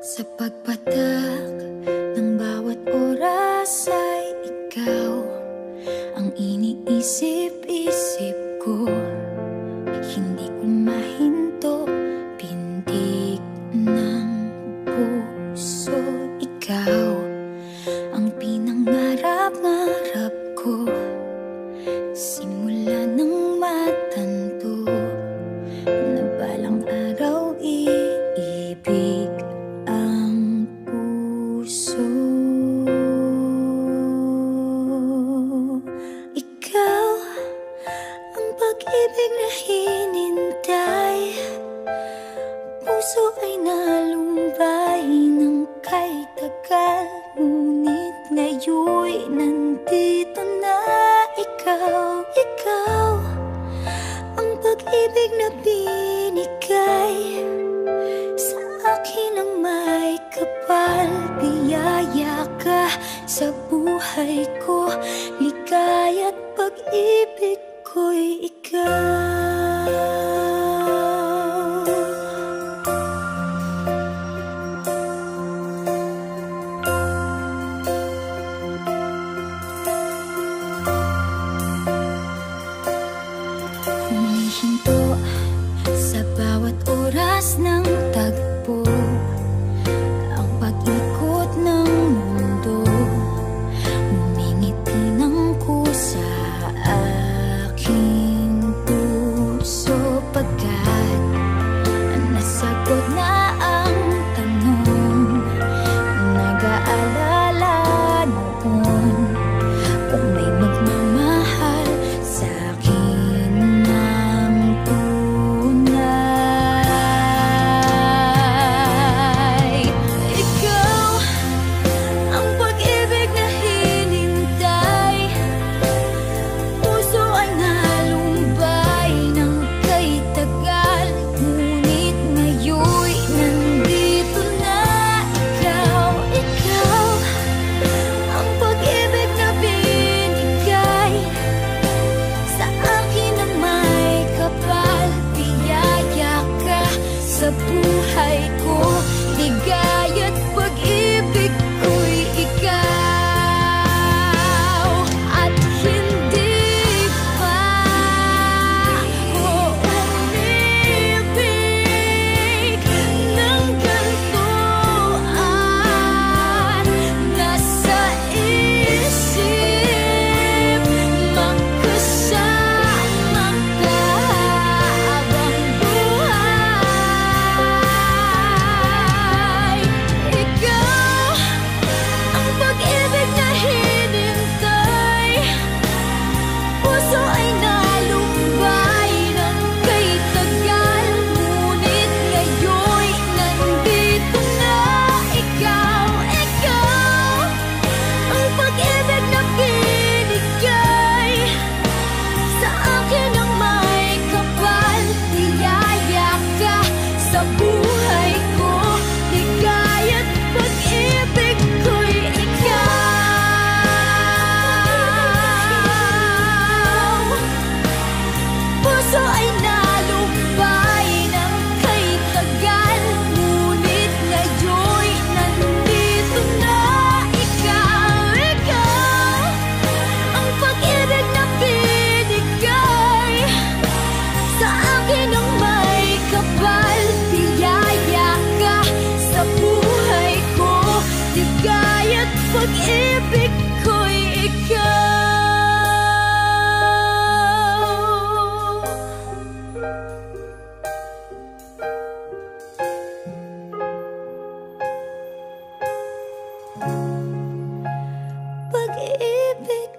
Sa pagpatak ng bawat oras ay ikaw ang iniisip-isip ko. Hindi ko mahinto, pintig ng puso. Ikaw ang pinangarap-ngarap ko, simula ng matanto na balang araw iibig ang puso. Ikaw ang pag-ibig na hinintay, puso ay nalumbay ng kay tagal, ngunit ngayon'y nandito na ikaw. Ikaw ang pag-ibig na binigay sa akin ang may kapal. Biyaya ka sa buhay ko, ligaya't pag-ibig ko'y ikaw. Humihinto sa bawat oras ng tagpo, ang pag-ikot ng mundo, humingiti ng kusa aking puso. Pagkat nasagot na ang tanong, nag-aalala noon kung may magmamahal sa akin ng tunay. Ikaw ang pag-ibig na hinintay, puso ay nalumbay ng kay tagal, ngunit ngayon'y nandito na ikaw. Ikaw ang pag-ibig na binigay sa akin ang may kapal. Biyaya ka sa buhay ko, ligaya't pag-ibig ko'y ikaw. At hindi pa ko umibig ng ganito, at nasa isip magkasama ka habang buhay. Ikaw ang pag-ibig na hinintay, puso ay nalumbay ng kay tagal, ngunit ngayon'y nandito na ikaw. Ikaw ang pag-ibig na binigay sa akin ang may kapal. Biyaya ka sa buhay ko, ligaya't pag-ibig ko'y ikaw. Puso ay nalumbay ng kay tagal, ngunit ngayon'y nandito na ikaw. Ikaw ang pag-ibig na binigay sa akin ang may kapal. Biyaya ka sa buhay ko, ligaya't pag-ibig ko'y ikaw. Pag-ibig